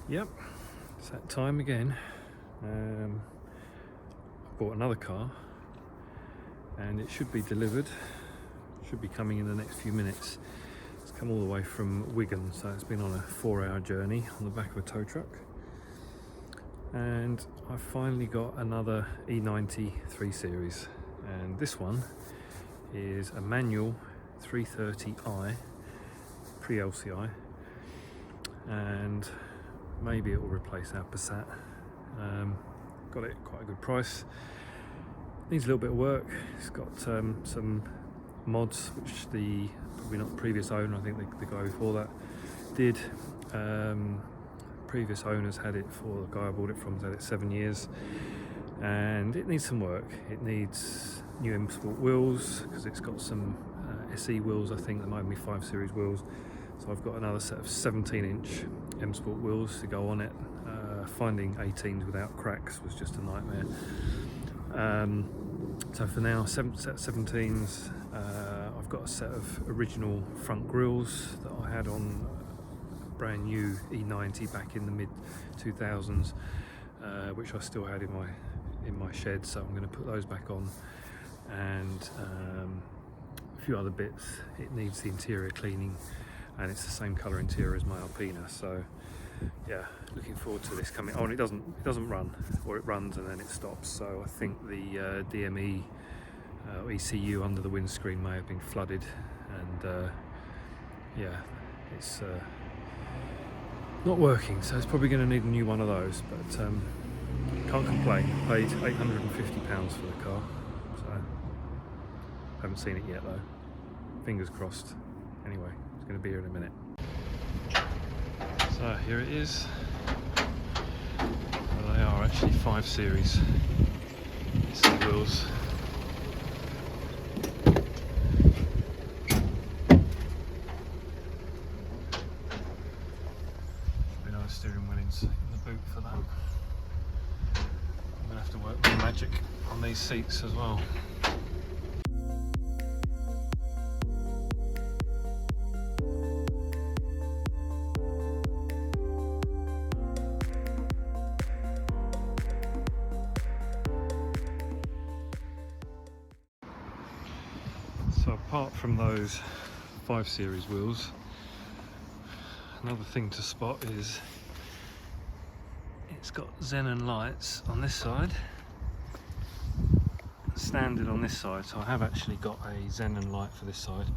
Yep, it's that time again. I bought another car and it should be delivered, should be coming in the next few minutes. It's come all the way from Wigan, so it's been on a 4-hour journey on the back of a tow truck. And I finally got another E90 3 Series, and this one is a manual 330i pre-LCI, and maybe it will replace our Passat. Got it at quite a good price. Needs a little bit of work. It's got some mods which the probably not the previous owner, I think the guy before that did. Previous owners had it for, the guy I bought it from had it 7 years, and it needs some work. It needs new M Sport wheels because it's got some SE wheels, I think, that might be 5 Series wheels. So I've got another set of 17-inch M Sport wheels to go on it. Finding 18s without cracks was just a nightmare. So for now, set 17s. I've got a set of original front grills that I had on a brand new E90 back in the mid 2000s, which I still had in my shed. So I'm going to put those back on, and a few other bits. It needs the interior cleaning, and it's the same colour interior as my Alpina. So yeah, looking forward to this coming. Oh, and it doesn't run, or it runs and then it stops. So I think the DME ECU under the windscreen may have been flooded, and yeah, it's not working. So it's probably going to need a new one of those. But can't complain. Paid £850 for the car, so haven't seen it yet though. Fingers crossed. Anyway, it's going to be here in a minute. So here it is. Well, they are actually 5 Series SE wheels. Be no steering wheel in the boot for that. I'm going to have to work my magic on these seats as well. So apart from those 5 Series wheels, another thing to spot is it's got xenon lights on this side, standard on this side. So I have actually got a xenon light for this side.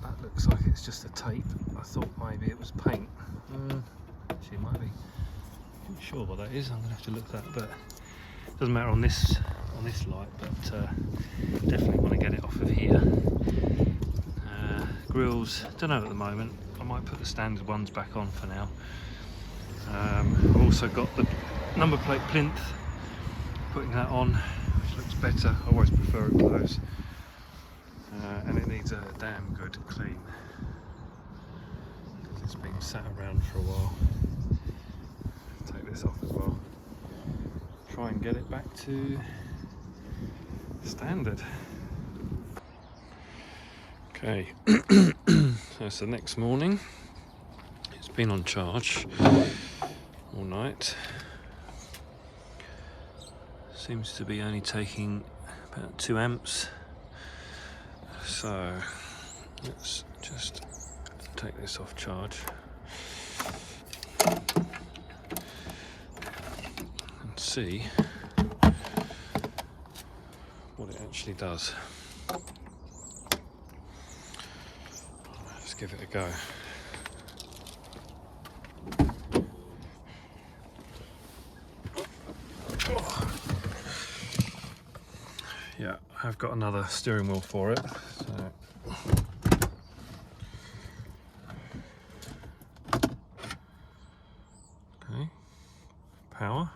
That looks like it's just a tape. I thought maybe it was paint. Actually, it might be. I'm not sure what that is. I'm gonna have to look at that, but it doesn't matter on this light. But definitely want to get it off of here. Grills, don't know at the moment. I might put the standard ones back on for now. I've also got the number plate plinth, putting that on, which looks better. I always prefer it to those. And it needs a damn good clean. It's been sat around for a while. Take this off as well. Try and get it back to standard. Okay, so it's the next morning. It's been on charge all night. Seems to be only taking about 2 amps. So let's just take this off charge and see what it actually does. Let's give it a go. Yeah, I've got another steering wheel for it. So okay, power.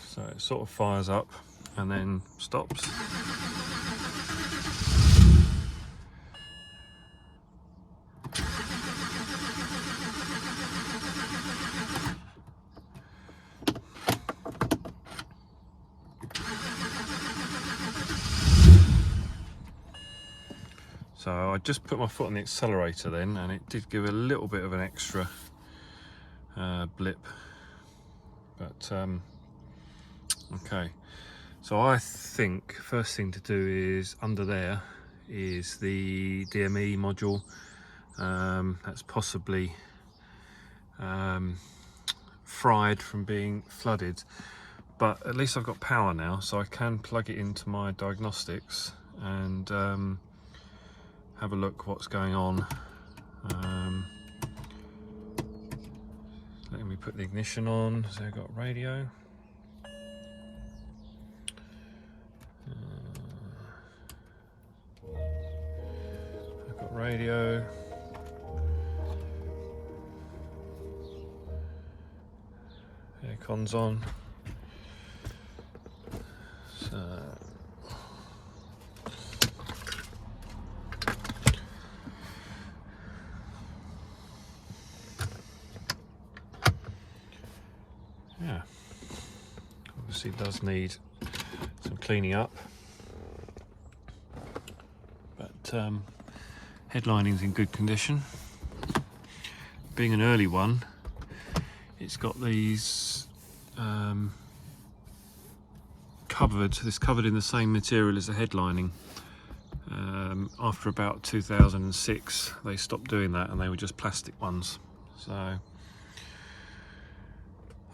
So it sort of fires up and then stops. So I just put my foot on the accelerator then, and it did give a little bit of an extra blip, but okay. So I think first thing to do is under there is the DME module. That's possibly fried from being flooded, but at least I've got power now, so I can plug it into my diagnostics and have a look what's going on. Let me put the ignition on. So I've got radio. I've got radio. Aircon's on. So yeah, obviously it does need some cleaning up, but headlining's in good condition. Being an early one, it's got these covered in the same material as the headlining. After about 2006 they stopped doing that and they were just plastic ones. So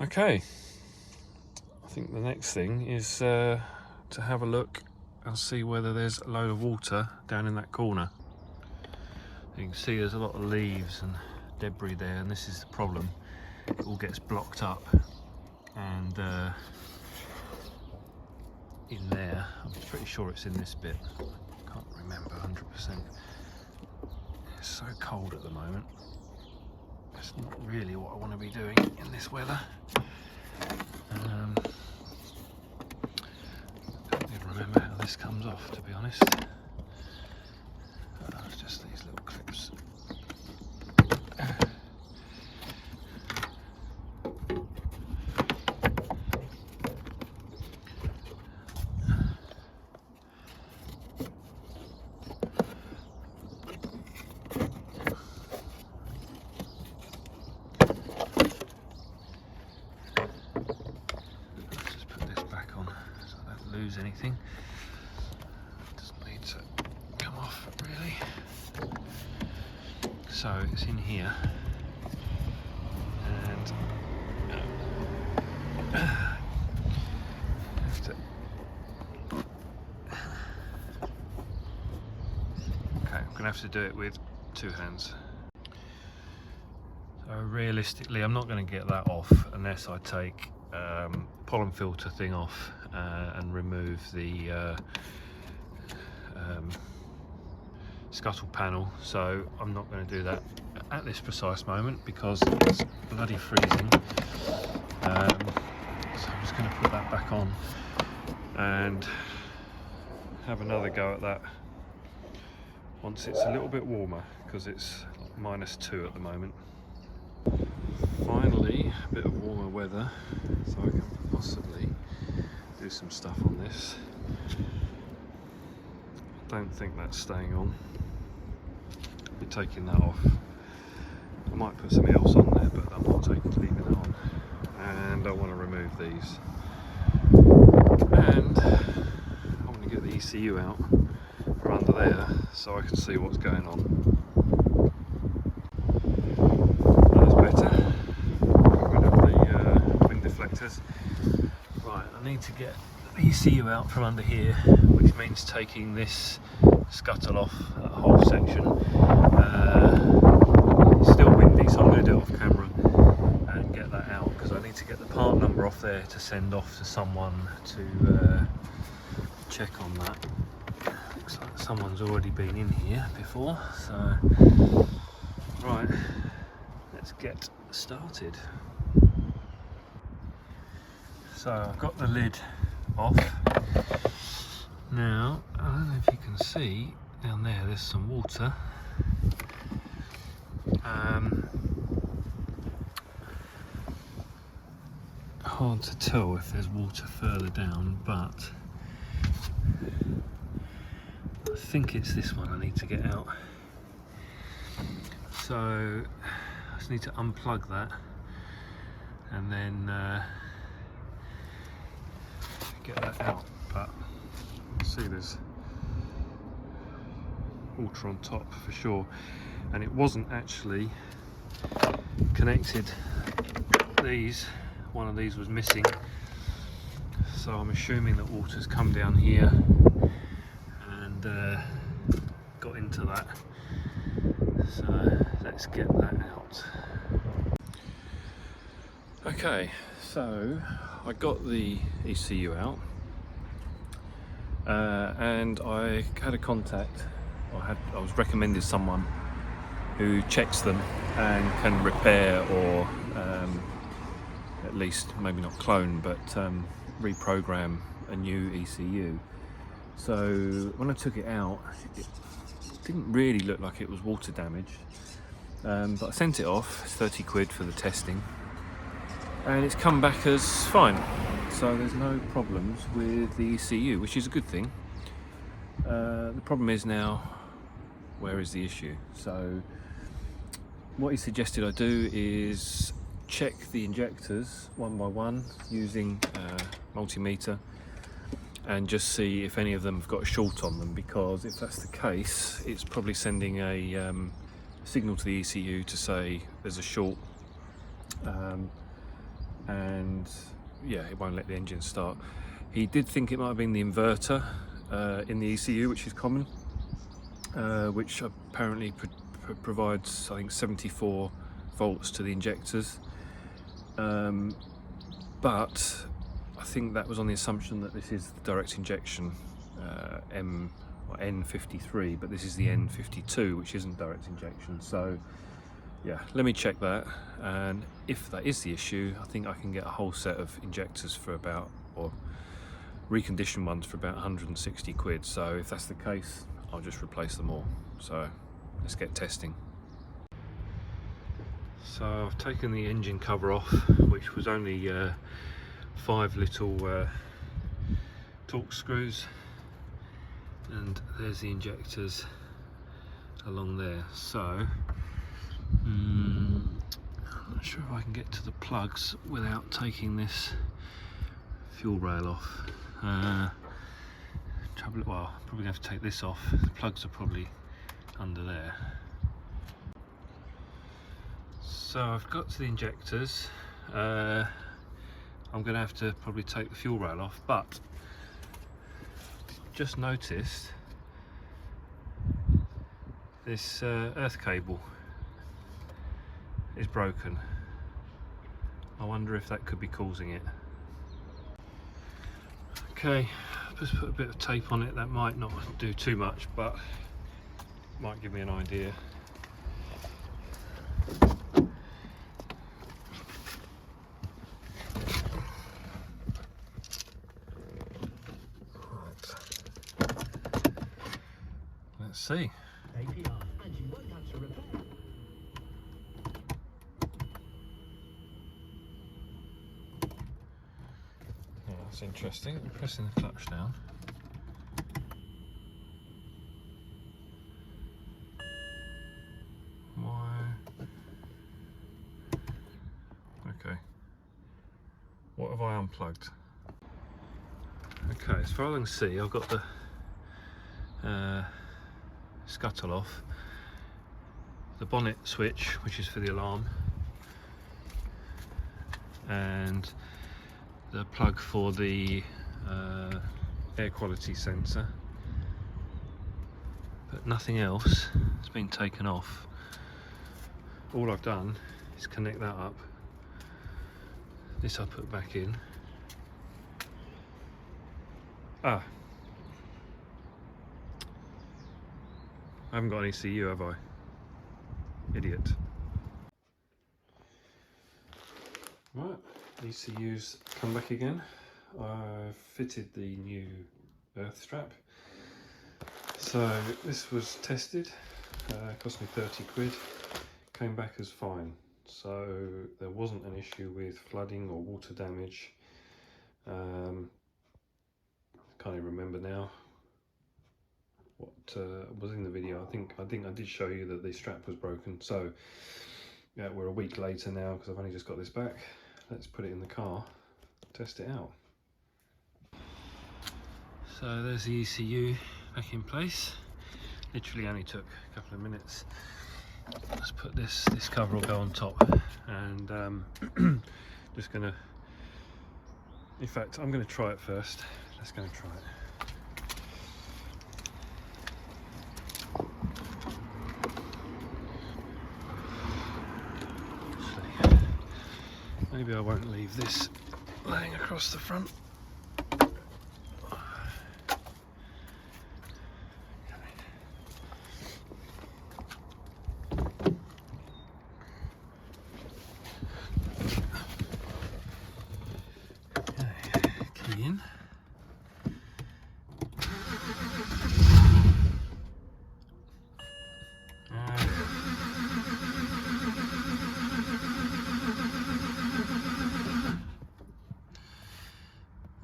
okay, I think the next thing is to have a look and see whether there's a load of water down in that corner. You can see there's a lot of leaves and debris there, and this is the problem. It all gets blocked up, and in there, I'm pretty sure it's in this bit. I can't remember 100%. It's so cold at the moment. It's not really what I want to be doing in this weather. Don't even remember how this comes off, to be honest. It's just these little clips. Lose anything. It doesn't need to come off really. So it's in here, and have to. Okay, I'm gonna have to do it with two hands. So realistically, I'm not going to get that off unless I take pollen filter thing off and remove the scuttle panel. So I'm not going to do that at this precise moment because it's bloody freezing. So I'm just going to put that back on and have another go at that once it's a little bit warmer, because it's like -2 at the moment. Finally, a bit of warmer weather, so I can possibly do some stuff on this. Don't think that's staying on. I'll be taking that off. I might put something else on there, but I'm not leaving that on. And I want to remove these. And I want to get the ECU out from under there so I can see what's going on. That's better. Get rid of the wind deflectors. Right, I need to get the ECU out from under here, which means taking this scuttle off, that whole section. It's still windy, so I'm going to do it off camera and get that out, because I need to get the part number off there to send off to someone to check on that. Looks like someone's already been in here before, so right, let's get started. So I've got the lid off. Now, I don't know if you can see down there, there's some water. Hard to tell if there's water further down, but I think it's this one I need to get out. So I just need to unplug that and then get that out. But you can see there's water on top for sure, and it wasn't actually connected. One of these was missing, so I'm assuming that water's come down here and got into that. So let's get that out. Okay, so I got the ECU out and I had a contact. I was recommended someone who checks them and can repair or at least maybe not clone but reprogram a new ECU. So when I took it out, it didn't really look like it was water damaged, but I sent it off. It's 30 quid for the testing, and it's come back as fine. So there's no problems with the ECU, which is a good thing. The problem is now, where is the issue? So what he suggested I do is check the injectors one by one using a multimeter and just see if any of them have got a short on them, because if that's the case, it's probably sending a signal to the ECU to say there's a short, and yeah, it won't let the engine start. He did think it might have been the inverter in the ECU, which is common, which apparently provides, I think, 74 volts to the injectors, but I think that was on the assumption that this is the direct injection N53, but this is the N52, which isn't direct injection. So yeah, let me check that, and if that is the issue, I think I can get a whole set of injectors for about, or reconditioned ones for about 160 quid. So if that's the case, I'll just replace them all. So let's get testing. So I've taken the engine cover off, which was only 5 little torque screws, and there's the injectors along there. So I'm not sure if I can get to the plugs without taking this fuel rail off. Well, probably have to take this off. The plugs are probably under there. So I've got to the injectors. I'm going to have to probably take the fuel rail off, but just noticed this earth cable is broken. I wonder if that could be causing it. Okay, just put a bit of tape on it. That might not do too much, but might give me an idea. Let's see. Yeah, that's interesting. I'm pressing the clutch down. Why? Okay. What have I unplugged? Okay, as far as I can see, I've got the scuttle off, the bonnet switch, which is for the alarm, and the plug for the air quality sensor, but nothing else has been taken off. All I've done is connect that up. This I put back in. I haven't got an ECU, have I? Idiot. Right, ECU's come back again. I've fitted the new earth strap. So this was tested, cost me 30 quid, came back as fine. So there wasn't an issue with flooding or water damage. Can't even remember now. what was in the video. I think I did show you that the strap was broken. So yeah, we're a week later now because I've only just got this back. Let's put it in the car, test it out. So there's the ECU back in place. Literally only took a couple of minutes. Let's put this cover will go on top, and just gonna, in fact I'm gonna try it first. Let's go and try it. Maybe I won't leave this laying across the front. Key in.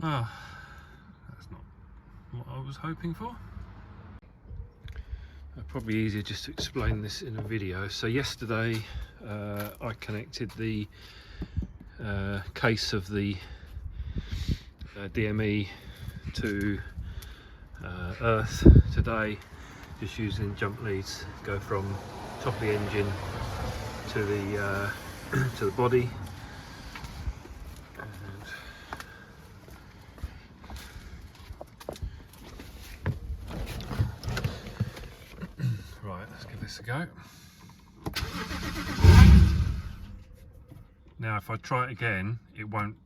Well, that's not what I was hoping for. Probably easier just to explain this in a video. So yesterday I connected the case of the DME to earth. Today, just using jump leads, go from top of the engine to the to the body. Right, let's give this a go. Now if I try it again, it won't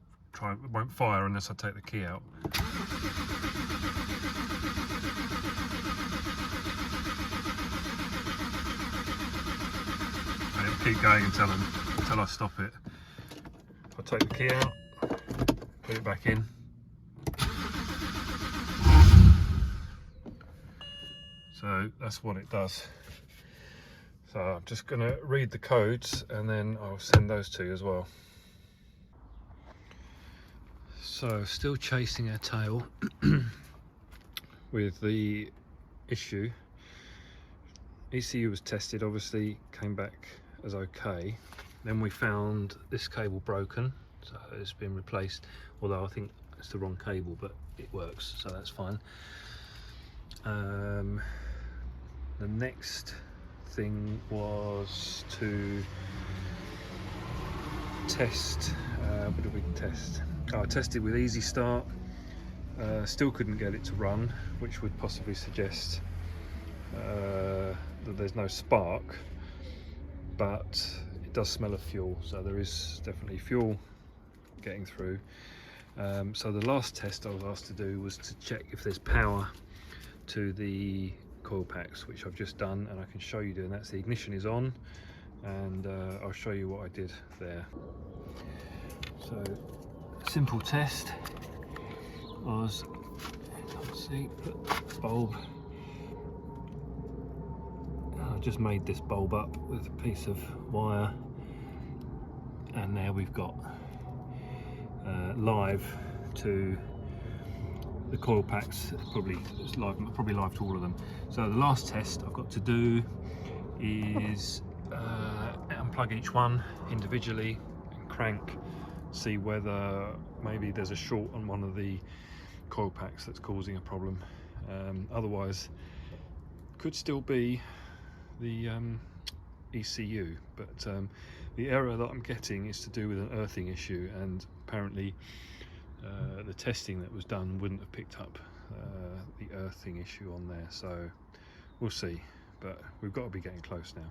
fire unless I take the key out. And it'll keep going until I stop it. If I take the key out, put it back in. So that's what it does. So I'm just going to read the codes and then I'll send those to you as well. So still chasing our tail with the issue. ECU was tested, obviously came back as okay. Then we found this cable broken, so it's been replaced, although I think it's the wrong cable, but it works, so that's fine. The next thing was to test, what did we test? Oh, I tested with Easy Start, still couldn't get it to run, which would possibly suggest that there's no spark, but it does smell of fuel, so there is definitely fuel getting through. So the last test I was asked to do was to check if there's power to the coil packs, which I've just done, and I can show you doing that. So the ignition is on, and I'll show you what I did there. So simple test was, let's see, put bulb. I just made this bulb up with a piece of wire, and now we've got live to the coil packs. Probably live to all of them. So the last test I've got to do is unplug each one individually and crank, see whether maybe there's a short on one of the coil packs that's causing a problem. Otherwise could still be the ECU, but the error that I'm getting is to do with an earthing issue, and apparently the testing that was done wouldn't have picked up the earthing issue on there, so we'll see, but we've got to be getting close now.